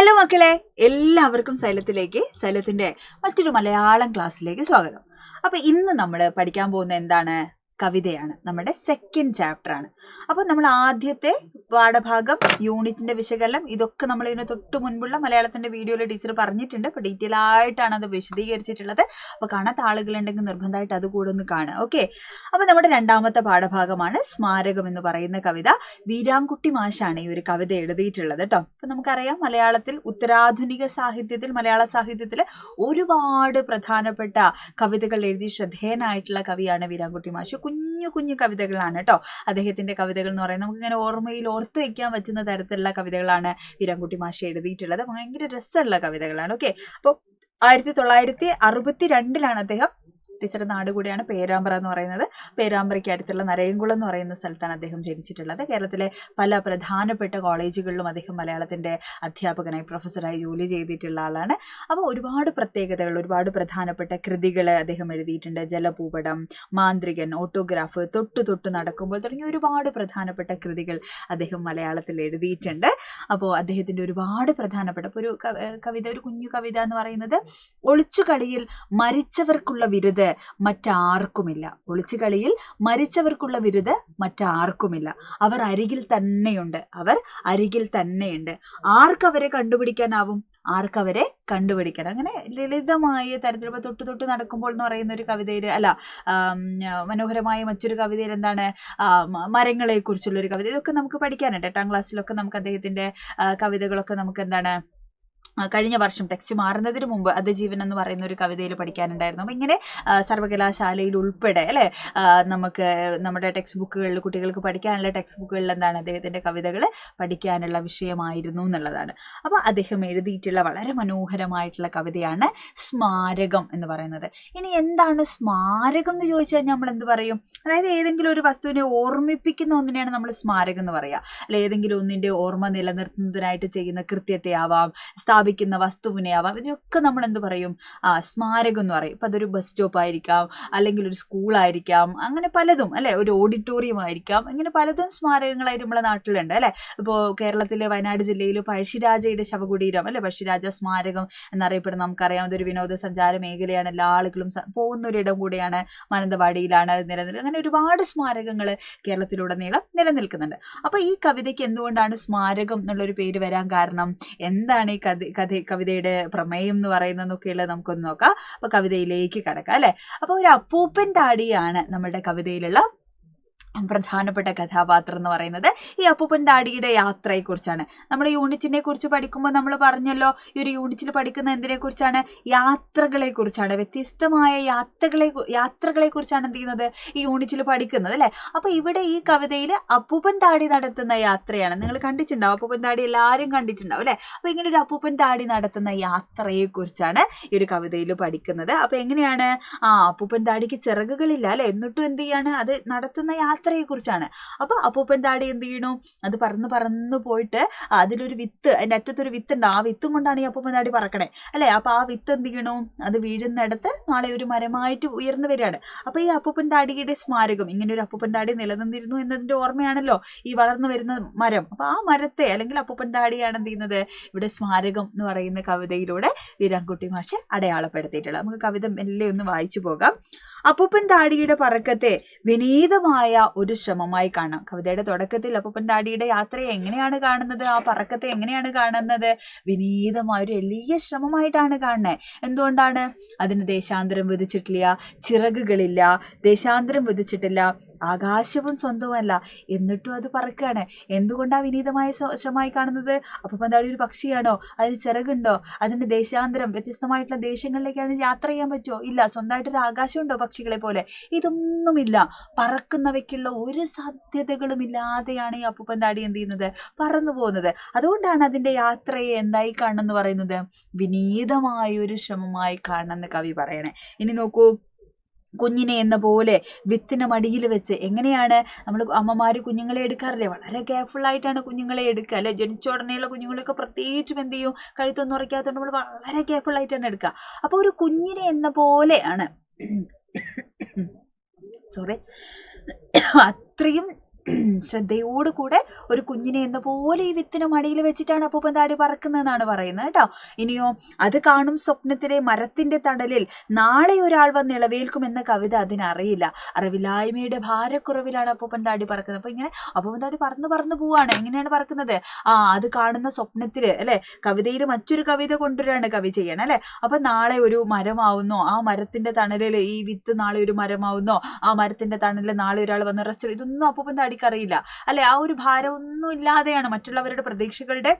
Hello മക്കളെ, എല്ലാവർക്കും സൈലത്തിന്റെ മറ്റൊരു മലയാളം ക്ലാസ്സിലേക്ക് സ്വാഗതം. അപ്പൊ ഇന്ന് നമ്മൾ പഠിക്കാൻ പോകുന്ന എന്താണ്? കവിതയാണ്. നമ്മുടെ സെക്കൻഡ് ചാപ്റ്റർ ആണ്. അപ്പോൾ നമ്മൾ ആദ്യത്തെ പാഠഭാഗം, യൂണിറ്റിന്റെ വിശകലനം, ഇതൊക്കെ നമ്മൾ ഇതിന് തൊട്ട് മുൻപുള്ള മലയാളത്തിന്റെ വീഡിയോയിൽ ടീച്ചർ പറഞ്ഞിട്ടുണ്ട്. അപ്പോൾ ഡീറ്റെയിൽ ആയിട്ടാണ് അത് വിശദീകരിച്ചിട്ടുള്ളത്. അപ്പോൾ കാണാത്ത ആളുകളുണ്ടെങ്കിൽ നിർബന്ധമായിട്ട് അത് കൂടെ ഒന്ന് കാണുക. ഓക്കെ. അപ്പോൾ നമ്മുടെ രണ്ടാമത്തെ പാഠഭാഗമാണ് സ്മാരകം എന്ന് പറയുന്ന കവിത. വീരാൻകുട്ടി മാഷാണ് ഈ ഒരു കവിത എഴുതിയിട്ടുള്ളത് കേട്ടോ. അപ്പോൾ നമുക്കറിയാം, മലയാളത്തിൽ ഉത്തരാധുനിക സാഹിത്യത്തിൽ, മലയാള സാഹിത്യത്തിൽ ഒരുപാട് പ്രധാനപ്പെട്ട കവിതകൾ എഴുതി ശ്രദ്ധേയനായിട്ടുള്ള കവിയാണ് വീരാൻകുട്ടി മാഷ്. കുഞ്ഞു കുഞ്ഞു കവിതകളാണ് കേട്ടോ അദ്ദേഹത്തിന്റെ കവിതകൾ എന്ന് പറയുന്നത്. നമുക്കിങ്ങനെ ഓർമ്മയിൽ ഓർത്ത് വയ്ക്കാൻ പറ്റുന്ന തരത്തിലുള്ള കവിതകളാണ് വീരാൻകുട്ടി മാഷ് എഴുതിയിട്ടുള്ളത്. ഭയങ്കര രസമുള്ള കവിതകളാണ്. ഓക്കെ. അപ്പോൾ 1962 അദ്ദേഹം, ടീച്ചറുടെ നാട് കൂടിയാണ് പേരാമ്പ്ര എന്ന് പറയുന്നത്, പേരാമ്പ്രയ്ക്ക് അടുത്തുള്ള നരയംകുളം എന്ന് പറയുന്ന സ്ഥലത്താണ് അദ്ദേഹം ജനിച്ചിട്ടുള്ളത്. കേരളത്തിലെ പല പ്രധാനപ്പെട്ട കോളേജുകളിലും അദ്ദേഹം മലയാളത്തിന്റെ അധ്യാപകനായി, പ്രൊഫസറായി ജോലി ചെയ്തിട്ടുള്ള ആളാണ്. അപ്പോൾ ഒരുപാട് പ്രത്യേകതകൾ, ഒരുപാട് പ്രധാനപ്പെട്ട കൃതികൾ അദ്ദേഹം എഴുതിയിട്ടുണ്ട്. ജലഭൂപടം, മാന്ത്രികൻ, ഓട്ടോഗ്രാഫ്, തൊട്ടു തൊട്ടു നടക്കുമ്പോൾ തുടങ്ങിയ ഒരുപാട് പ്രധാനപ്പെട്ട കൃതികൾ അദ്ദേഹം മലയാളത്തിൽ എഴുതിയിട്ടുണ്ട്. അപ്പോൾ അദ്ദേഹത്തിന്റെ ഒരുപാട് പ്രധാനപ്പെട്ട ഒരു കവിത, ഒരു കുഞ്ഞു കവിത എന്ന് പറയുന്നത്, ഒളിച്ചുകളിയിൽ മരിച്ചവർക്കുള്ള വിരുദ് മറ്റാർക്കുമില്ല. ഒളിച്ചുകളിയിൽ മരിച്ചവർക്കുള്ള വിരുദ് മറ്റാർക്കുമില്ല. അവർ അരികിൽ തന്നെയുണ്ട്. ആർക്കവരെ കണ്ടുപിടിക്കാനാവും? ആർക്കവരെ കണ്ടുപിടിക്കാൻ. അങ്ങനെ ലളിതമായ തരത്തിൽ തൊട്ടു തൊട്ട് നടക്കുമ്പോൾ എന്ന് പറയുന്ന ഒരു കവിതയിൽ, മനോഹരമായ മറ്റൊരു കവിതയിൽ എന്താണ്, മരങ്ങളെ കുറിച്ചുള്ള ഒരു കവിത. ഇതൊക്കെ നമുക്ക് പഠിക്കാനുണ്ട്. 8ാം ക്ലാസ്സിലൊക്കെ നമുക്ക് അദ്ദേഹത്തിന്റെ കവിതകളൊക്കെ നമുക്ക് എന്താണ്, കഴിഞ്ഞ വർഷം ടെക്സ്റ്റ് മാറുന്നതിന് മുമ്പ് അതിജീവൻ എന്ന് പറയുന്ന ഒരു കവിതയിൽ പഠിക്കാനുണ്ടായിരുന്നു. അപ്പം ഇങ്ങനെ സർവകലാശാലയിൽ ഉൾപ്പെടെ നമുക്ക് നമ്മുടെ ടെക്സ്റ്റ് ബുക്കുകളിൽ, കുട്ടികൾക്ക് പഠിക്കാനുള്ള ടെക്സ്റ്റ് ബുക്കുകളിൽ എന്താണ്, അദ്ദേഹത്തിൻ്റെ കവിതകൾ പഠിക്കാനുള്ള വിഷയമായിരുന്നു എന്നുള്ളതാണ്. അപ്പോൾ അദ്ദേഹം എഴുതിയിട്ടുള്ള വളരെ മനോഹരമായിട്ടുള്ള കവിതയാണ് സ്മാരകം എന്ന് പറയുന്നത്. ഇനി എന്താണ് സ്മാരകം എന്ന് ചോദിച്ചാൽ നമ്മൾ എന്ത് പറയും? അതായത് ഏതെങ്കിലും ഒരു വസ്തുവിനെ ഓർമ്മിപ്പിക്കുന്ന ഒന്നിനെയാണ് നമ്മൾ സ്മാരകം എന്ന് പറയുക. അല്ലെ, ഏതെങ്കിലും ഒന്നിൻ്റെ ഓർമ്മ നിലനിർത്തുന്നതിനായിട്ട് ചെയ്യുന്ന കൃത്യത്തെ ആവാം, സ്ഥാപിക്കുന്ന വസ്തുവിനെ ആവാം, ഇതിനൊക്കെ നമ്മൾ എന്ത് പറയും? സ്മാരകം എന്ന് പറയും. ഇപ്പം അതൊരു ബസ് സ്റ്റോപ്പ് ആയിരിക്കാം, അല്ലെങ്കിൽ ഒരു സ്കൂളായിരിക്കാം, അങ്ങനെ പലതും, അല്ലെ, ഒരു ഓഡിറ്റോറിയം ആയിരിക്കാം, ഇങ്ങനെ പലതും സ്മാരകങ്ങളായിട്ട് നമ്മുടെ നാട്ടിലുണ്ട്. അല്ലെ, ഇപ്പോൾ കേരളത്തിലെ വയനാട് ജില്ലയിൽ പഴശ്ശിരാജയുടെ ശവകുടീരം, അല്ലെ, പഴശ്ശിരാജ സ്മാരകം എന്നറിയപ്പെടുന്ന, നമുക്കറിയാം, അതൊരു വിനോദസഞ്ചാര മേഖലയാണ്. എല്ലാ ആളുകളും പോകുന്ന ഒരിടം കൂടിയാണ്. മാനന്തവാടിയിലാണ് നിലനിൽക്കുന്നത്. അങ്ങനെ ഒരുപാട് സ്മാരകങ്ങൾ കേരളത്തിലുടനീളം നിലനിൽക്കുന്നുണ്ട്. അപ്പോൾ ഈ കവിതയ്ക്ക് എന്തുകൊണ്ടാണ് സ്മാരകം എന്നുള്ളൊരു പേര് വരാൻ കാരണം? എന്താണ് ഈ കവിതയുടെ പ്രമേയം എന്ന് പറയുന്നതൊക്കെയുള്ളത് നമുക്കൊന്ന് നോക്കാം. അപ്പൊ കവിതയിലേക്ക് കടക്കാം. അല്ലെ, അപ്പൊ ഒരു അപ്പൂപ്പൻ താടിയാണ് നമ്മുടെ കവിതയിലുള്ള പ്രധാനപ്പെട്ട കഥാപാത്രം എന്ന് പറയുന്നത്. ഈ അപ്പൂപ്പൻ താടിയുടെ യാത്രയെക്കുറിച്ചാണ്. നമ്മൾ യൂണിറ്റിനെ കുറിച്ച് പഠിക്കുമ്പോൾ നമ്മൾ പറഞ്ഞല്ലോ, ഈ ഒരു യൂണിറ്റിൽ പഠിക്കുന്ന എന്തിനെ കുറിച്ചാണ്? യാത്രകളെ കുറിച്ചാണ്. വ്യത്യസ്തമായ യാത്രകളെ കുറിച്ചാണ് എന്ത് ചെയ്യുന്നത്, ഈ യൂണിറ്റിൽ പഠിക്കുന്നത്. അല്ലെ, അപ്പൊ ഇവിടെ ഈ കവിതയിൽ അപ്പൂപ്പൻ താടി നടത്തുന്ന യാത്രയാണ്. നിങ്ങൾ കണ്ടിട്ടുണ്ടാവും, അപ്പൂപ്പൻ താടി എല്ലാവരും കണ്ടിട്ടുണ്ടാവും. അല്ലെ, അപ്പൊ ഇങ്ങനെ ഒരു അപ്പൂപ്പൻ താടി നടത്തുന്ന യാത്രയെ കുറിച്ചാണ് ഈ ഒരു കവിതയിൽ പഠിക്കുന്നത്. അപ്പൊ എങ്ങനെയാണ്? അപ്പൂപ്പൻ താടിക്ക് ചിറകുകളില്ല, അല്ലെ, എന്നിട്ടും എന്ത് ചെയ്യാണ്, അത് നടത്തുന്ന യാത്രയെ കുറിച്ചാണ്. അപ്പൊ അപ്പൂപ്പൻ താടി എന്ത് ചെയ്യണു, അത് പറന്നു പോയിട്ട് അതിലൊരു വിത്ത്, അതിന്റെ അറ്റത്തൊരു വിത്ത് ഉണ്ട്. ആ വിത്തും കൊണ്ടാണ് ഈ അപ്പൂപ്പൻ താടി പറക്കണേ. അല്ലെ, അപ്പൊ ആ വിത്ത് എന്ത് ചെയ്യണു, അത് വീഴുന്നിടത്ത് നാളെ ഒരു മരമായിട്ട് ഉയർന്നു വരികയാണ്. അപ്പൊ ഈ അപ്പൂപ്പൻ താടിയുടെ സ്മാരകം, ഇങ്ങനെ ഒരു അപ്പൂപ്പൻ താടി നിലനിന്നിരുന്നു എന്നതിന്റെ ഓർമ്മയാണല്ലോ ഈ വളർന്നു വരുന്ന മരം. അപ്പൊ ആ മരത്തെ, അല്ലെങ്കിൽ അപ്പൂപ്പൻ താടിയാണ് എന്ത് ചെയ്യുന്നത്, ഇവിടെ സ്മാരകം എന്ന് പറയുന്ന കവിതയിലൂടെ വീരാൻകുട്ടി മാഷ് അടയാളപ്പെടുത്തിയിട്ടുള്ളത്. നമുക്ക് കവിത എല്ലാം ഒന്ന് വായിച്ചു പോകാം. അപ്പൂപ്പൻ താടിയുടെ പറക്കത്തെ വിനീതമായ ഒരു ശ്രമമായി കാണാം. കവിതയുടെ തുടക്കത്തിൽ അപ്പൂപ്പൻ താടിയുടെ യാത്രയെ എങ്ങനെയാണ് കാണുന്നത്, ആ പറക്കത്തെ എങ്ങനെയാണ് കാണുന്നത്? വിനീതമായ ഒരു എളിയ ശ്രമമായിട്ടാണ് കാണുന്നത്. എന്തുകൊണ്ടാണ്? അതിന് ദേശാന്തരം വിധിച്ചിട്ടില്ല, ചിറകുകളില്ല, ദേശാന്തരം വിധിച്ചിട്ടില്ല, ആകാശവും സ്വന്തമല്ല, എന്നിട്ടും അത് പറക്കുകയാണ്. എന്തുകൊണ്ടാണ് വിനീതമായ ശ്രമമായി കാണുന്നത്? അപ്പൂപ്പൻ താടി ഒരു പക്ഷിയാണോ? അതിന് ചിറകുണ്ടോ? അതിന് ദേശാന്തരം, വ്യത്യസ്തമായിട്ടുള്ള ദേശങ്ങളിലേക്ക് അതിന് യാത്ര ചെയ്യാൻ പറ്റുമോ? ഇല്ല. സ്വന്തമായിട്ടൊരു ആകാശമുണ്ടോ പക്ഷികളെ പോലെ? ഇതൊന്നുമില്ല. പറക്കുന്നവയ്ക്കുള്ള ഒരു സാധ്യതകളും ഇല്ലാതെയാണ് ഈ അപ്പൂപ്പൻ താടി എന്ത് ചെയ്യുന്നത്, പറന്നു പോകുന്നത്. അതുകൊണ്ടാണ് അതിന്റെ യാത്രയെ എന്തായി കാണുന്നു പറയുന്നത്, വിനീതമായൊരു ശ്രമമായി കാണുന്ന കവി പറയണേ. ഇനി നോക്കൂ, കുഞ്ഞിനെ എന്ന പോലെ വിത്തിന് മടിയിൽ വെച്ച്, എങ്ങനെയാണ് നമ്മൾ അമ്മമാര് കുഞ്ഞുങ്ങളെ എടുക്കാറില്ലേ? വളരെ കെയർഫുൾ ആയിട്ടാണ് കുഞ്ഞുങ്ങളെ എടുക്കുക. അല്ലെ, ജനിച്ചോടനെയുള്ള കുഞ്ഞുങ്ങളെയൊക്കെ പ്രത്യേകിച്ചും എന്ത് ചെയ്യും, കഴുത്തൊന്നും ഉറയ്ക്കാത്തതുകൊണ്ട് നമ്മൾ വളരെ കെയർഫുൾ ആയിട്ടാണ് എടുക്കുക. അപ്പോൾ ഒരു കുഞ്ഞിനെ എന്ന പോലെയാണ് അത്രയും ശ്രദ്ധയോടുകൂടെ ഒരു കുഞ്ഞിനെ എന്ന പോലെ ഈ വിത്തിന് മടിയിൽ വെച്ചിട്ടാണ് അപ്പൂപ്പൻ താടി പറക്കുന്നതെന്നാണ് പറയുന്നത് കേട്ടോ. ഇനിയോ, അത് കാണും സ്വപ്നത്തിലെ മരത്തിന്റെ തണലിൽ നാളെ ഒരാൾ വന്ന് ഇളവേൽക്കുമെന്ന കവിത അതിനറിയില്ല. അറിവില്ലായ്മയുടെ ഭാരക്കുറവിലാണ് അപ്പൂപ്പൻ താടി പറക്കുന്നത്. അപ്പൊ ഇങ്ങനെ അപ്പൂപ്പൻ താടി പറന്ന് പോവാണ്. എങ്ങനെയാണ് പറക്കുന്നത്? അത് കാണുന്ന സ്വപ്നത്തില് അല്ലെ, കവിതയിൽ മറ്റൊരു കവിത കൊണ്ടുവരാണ് കവി ചെയ്യണം അല്ലെ. അപ്പൊ നാളെ ഒരു മരമാവുന്നോ, ആ മരത്തിന്റെ തണലിൽ ഈ വിത്ത് നാളെ ഒരു മരമാവുന്നോ, ആ മരത്തിന്റെ തണലിൽ നാളെ ഒരാൾ വന്ന് റെസ്റ്റ്, ഇതൊന്നും അപ്പൂപ്പൻ താടിക്ക് അറിയില്ല അല്ലെ. ആ ഒരു ഭാരം ഒന്നും ഇല്ലാതെയാണ്, മറ്റുള്ളവരുടെ പ്രതീക്ഷകളുടെ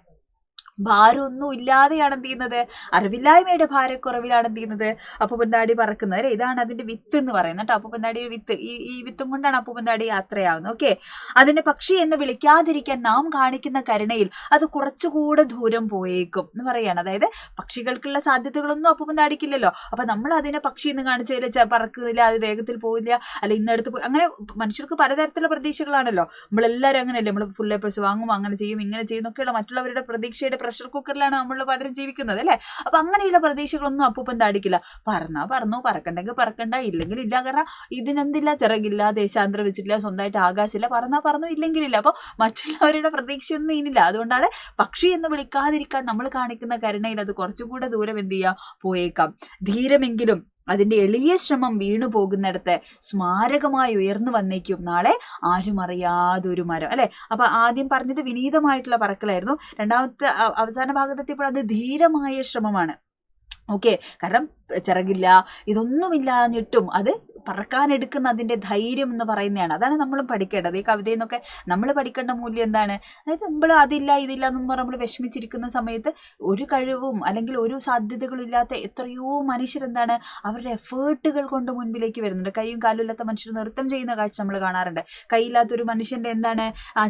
ഭാരമൊന്നും ഇല്ലാതെയാണ് എന്ത് ചെയ്യുന്നത്, അറിവില്ലായ്മയുടെ ഭാരക്കുറവിലാണ് എന്ത് ചെയ്യുന്നത് അപ്പൂപ്പൻ താടി പറക്കുന്നത് അല്ലെ. ഇതാണ് അതിന്റെ വിത്ത് എന്ന് പറയുന്നത് കേട്ടോ. അപ്പൂപ്പൻ താടിയുടെ വിത്ത്, ഈ വിത്തും കൊണ്ടാണ് അപ്പൂപ്പൻ താടി യാത്രയാവുന്നത്. ഓക്കെ, അതിനെ പക്ഷി എന്ന് വിളിക്കാതിരിക്കാൻ നാം കാണിക്കുന്ന കരുണയിൽ അത് കുറച്ചുകൂടെ ദൂരം പോയേക്കും എന്ന് പറയാണ്. അതായത് പക്ഷികൾക്കുള്ള സാധ്യതകളൊന്നും അപ്പൂപ്പൻ താടിക്കില്ലല്ലോ. അപ്പൊ നമ്മൾ അതിനെ പക്ഷി എന്ന് കാണിച്ചതിൽ പറക്കുന്നില്ല, അത് വേഗത്തിൽ പോയില്ല, അല്ല ഇന്നടുത്ത് പോയി, അങ്ങനെ മനുഷ്യർക്ക് പലതരത്തിലുള്ള പ്രതീക്ഷകളാണല്ലോ. നമ്മളെല്ലാവരും അങ്ങനെയല്ലേ, നമ്മൾ ഫുൾ എ പ്ലസ് വാങ്ങും, അങ്ങനെ ചെയ്യും, ഇങ്ങനെ ചെയ്യുന്നൊക്കെയുള്ള മറ്റുള്ളവരുടെ പ്രതീക്ഷയുടെ പ്രഷർ കുക്കറിലാണ് നമ്മൾ പലരും ജീവിക്കുന്നത് അല്ലെ. അപ്പൊ അങ്ങനെയുള്ള പ്രതീക്ഷകളൊന്നും അപ്പൂപ്പൻ താടിക്കില്ല. പറന്നു, പറക്കണ്ടെങ്കിൽ പറക്കണ്ട, ഇല്ലെങ്കിൽ ഇല്ല. കാരണം ഇതിനെന്തില്ല, ചിറകില്ല, ദേശാന്തരം വെച്ചിട്ടില്ല, സ്വന്തമായിട്ട് ആകാശമില്ല, പറന്നു ഇല്ലെങ്കിലില്ല. അപ്പൊ മറ്റുള്ളവരുടെ പ്രതീക്ഷയൊന്നും ഇനില്ല. അതുകൊണ്ടാണ് പക്ഷി എന്ന് വിളിക്കാതിരിക്കാൻ നമ്മൾ കാണിക്കുന്ന കരുണയിൽ അത് കുറച്ചുകൂടെ ദൂരം എന്ത് ചെയ്യാം, പോയേക്കാം. ധീരമെങ്കിലും അതിന്റെ എളിയ ശ്രമം വീണു പോകുന്നിടത്ത് സ്മാരകമായി ഉയർന്നു വന്നേക്കും നാളെ ആരും അറിയാതൊരു മരം അല്ലെ. അപ്പൊ ആദ്യം പറഞ്ഞത് വിനീതമായിട്ടുള്ള പറക്കലായിരുന്നു. രണ്ടാമത്തെ അവസാന ഭാഗത്തെത്തിയപ്പോൾ അത് ധീരമായ ശ്രമമാണ്. ഓക്കെ, കാരണം ചിറകില്ല, ഇതൊന്നുമില്ലാഞ്ഞിട്ടും അത് പറക്കാനെടുക്കുന്ന അതിന്റെ ധൈര്യം എന്ന് പറയുന്നതാണ്. അതാണ് നമ്മളും പഠിക്കേണ്ടത്. ഈ കവിതയിൽ നിന്നൊക്കെ നമ്മൾ പഠിക്കേണ്ട മൂല്യം എന്താണ്? അതായത് നമ്മൾ അതില്ല ഇതില്ല എന്ന് നമ്മൾ വിഷമിച്ചിരിക്കുന്ന സമയത്ത് ഒരു കഴിവും അല്ലെങ്കിൽ ഒരു സാധ്യതകളും ഇല്ലാത്ത എത്രയോ മനുഷ്യരെന്താണ് അവരുടെ എഫേർട്ടുകൾ കൊണ്ട് മുൻപിലേക്ക് വരുന്നുണ്ട്. കൈയും കാലും ഇല്ലാത്ത മനുഷ്യർ നൃത്തം ചെയ്യുന്ന കാഴ്ച നമ്മൾ കാണാറുണ്ട്. കൈയില്ലാത്തൊരു മനുഷ്യന്റെ എന്താണ്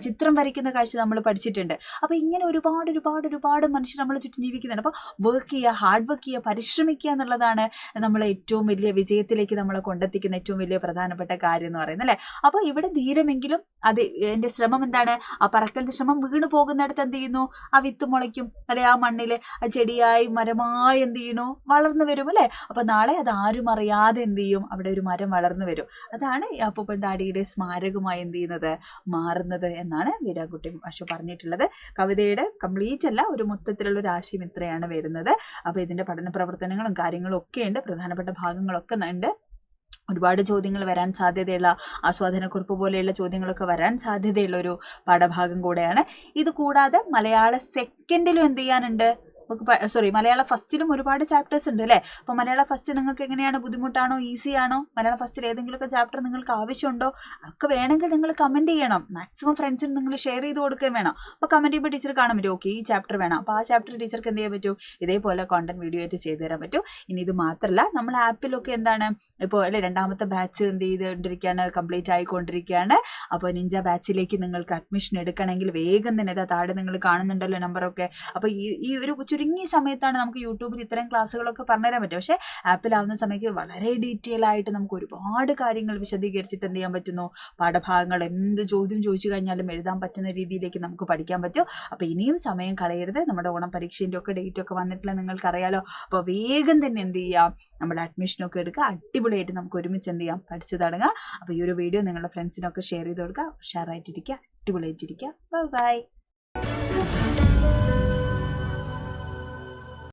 ചിത്രം വരയ്ക്കുന്ന കാഴ്ച നമ്മൾ പഠിച്ചിട്ടുണ്ട്. അപ്പൊ ഇങ്ങനെ ഒരുപാട് മനുഷ്യർ നമ്മൾ ചുറ്റും ജീവിക്കുന്നുണ്ട്. അപ്പൊ വർക്ക് ചെയ്യുക, ഹാർഡ് വർക്ക് ചെയ്യുക, പരിശ്രമിക്കുക എന്നുള്ളതാണ് നമ്മളെ ഏറ്റവും വലിയ വിജയത്തിലേക്ക് നമ്മളെ കൊണ്ടെത്തിക്കുന്ന ഏറ്റവും വലിയ പ്രധാനപ്പെട്ട കാര്യം എന്ന് പറയുന്നത് അല്ലെ. അപ്പൊ ഇവിടെ ധീരമെങ്കിലും അത് എന്റെ ശ്രമം എന്താണ്, ആ പറക്കലിന്റെ ശ്രമം വീണു പോകുന്നിടത്ത് എന്ത് ചെയ്യുന്നു, ആ വിത്ത് മുളയ്ക്കും അല്ലെ, ആ മണ്ണില് ചെടിയായി മരമായി എന്ത് ചെയ്യണു, വളർന്നു വരും അല്ലെ. അപ്പൊ നാളെ അത് ആരും അറിയാതെ എന്ത് ചെയ്യും, അവിടെ ഒരു മരം വളർന്നു വരും. അതാണ് അപ്പൂപ്പൻ താടിയുടെ സ്മാരകമായി എന്ത് ചെയ്യുന്നത്, മാറുന്നത് എന്നാണ് വീരാൻകുട്ടി മാഷ് പറഞ്ഞിട്ടുള്ളത്. കവിതയുടെ കംപ്ലീറ്റ് അല്ല, ഒരു മൊത്തത്തിലുള്ള ഒരു ആശയം ഇത്രയാണ് വരുന്നത്. അപ്പൊ ഇതിന്റെ പഠന പ്രവർത്തനങ്ങളും കാര്യങ്ങളും ഒക്കെ ഉണ്ട്, പ്രധാനപ്പെട്ട ഭാഗങ്ങളൊക്കെ ഉണ്ട്. ഒരുപാട് ചോദ്യങ്ങൾ വരാൻ സാധ്യതയുള്ള, ആസ്വാദനക്കുറിപ്പ് പോലെയുള്ള ചോദ്യങ്ങളൊക്കെ വരാൻ സാധ്യതയുള്ള ഒരു പാഠഭാഗം കൂടെയാണ്. ഇത് കൂടാതെ മലയാള സെക്കൻഡിലും എന്ത് ചെയ്യാനുണ്ട്, മലയാള ഫസ്റ്റിലും ഒരുപാട് ചാപ്റ്റേഴ്സ് ഉണ്ട് അല്ലേ. അപ്പോൾ മലയാള ഫസ്റ്റ് നിങ്ങൾക്ക് എങ്ങനെയാണ്, ബുദ്ധിമുട്ടാണോ, ഈസി ആണോ? മലയാള ഫസ്റ്റിൽ ഏതെങ്കിലുമൊക്കെ ചാപ്റ്റർ നിങ്ങൾക്ക് ആവശ്യമുണ്ടോ? ഒക്കെ വേണമെങ്കിൽ നിങ്ങൾ കമൻറ്റ് ചെയ്യണം. മാക്സിമം ഫ്രണ്ട്സിന് നിങ്ങൾ ഷെയർ ചെയ്ത് കൊടുക്കുകയും വേണം. അപ്പോൾ കമൻറ്റ് ചെയ്യുമ്പോൾ ടീച്ചർ കാണാൻ പറ്റും, ഓക്കെ ഈ ചാപ്റ്റർ വേണം, അപ്പോൾ ആ ചാപ്റ്റർ ടീച്ചർക്ക് എന്ത് ചെയ്യാൻ പറ്റും, ഇതേപോലെ കോണ്ടന്റ് വീഡിയോ ആയിട്ട് ചെയ്തു തരാൻ പറ്റും. ഇനി ഇത് മാത്രമല്ല, നമ്മൾ ആപ്പിലൊക്കെ എന്താണ് ഇപ്പോൾ അല്ലെ, രണ്ടാമത്തെ ബാച്ച് എന്ത് ചെയ്തുകൊണ്ടിരിക്കുകയാണ്, കംപ്ലീറ്റ് ആയിക്കൊണ്ടിരിക്കുകയാണ്. അപ്പോൾ നിഞ്ച ബാച്ചിലേക്ക് നിങ്ങൾക്ക് അഡ്മിഷൻ എടുക്കണമെങ്കിൽ വേഗം തന്നെ ഇതാ താഴെ നിങ്ങൾ കാണുന്നുണ്ടല്ലോ നമ്പറൊക്കെ. അപ്പോൾ ഈ ഒരു ചുരുങ്ങിയ സമയത്താണ് നമുക്ക് യൂട്യൂബിൽ ഇത്തരം ക്ലാസ്സുകളൊക്കെ പറഞ്ഞുതരാൻ പറ്റും. പക്ഷേ ആപ്പിലാവുന്ന സമയത്ത് വളരെ ഡീറ്റെയിൽ ആയിട്ട് നമുക്ക് ഒരുപാട് കാര്യങ്ങൾ വിശദീകരിച്ചിട്ട് എന്ത് ചെയ്യാൻ പറ്റുന്നു, പാഠഭാഗങ്ങൾ എന്ത് ചോദ്യം ചോദിച്ചു കഴിഞ്ഞാലും എഴുതാൻ പറ്റുന്ന രീതിയിലേക്ക് നമുക്ക് പഠിക്കാൻ പറ്റും. അപ്പോൾ ഇനിയും സമയം കളയരുത്. നമ്മുടെ ഓണം പരീക്ഷേൻ്റെ ഒക്കെ ഡേറ്റ് ഒക്കെ വന്നിട്ടില്ല, നിങ്ങൾക്കറിയാലോ. അപ്പോൾ വേഗം തന്നെ എന്ത് ചെയ്യാം, നമ്മുടെ അഡ്മിഷനൊക്കെ എടുക്കുക. അടിപൊളിയായിട്ട് നമുക്ക് ഒരുമിച്ച് എന്ത് ചെയ്യാം, പഠിച്ചു തുടങ്ങുക. അപ്പോൾ ഈ ഒരു വീഡിയോ നിങ്ങളുടെ ഫ്രണ്ട്സിനൊക്കെ ഷെയർ ചെയ്ത് കൊടുക്കുക. ഉഷാറായിട്ടിരിക്കുക, അടിപൊളിയായിട്ടിരിക്കുക. ബൈ.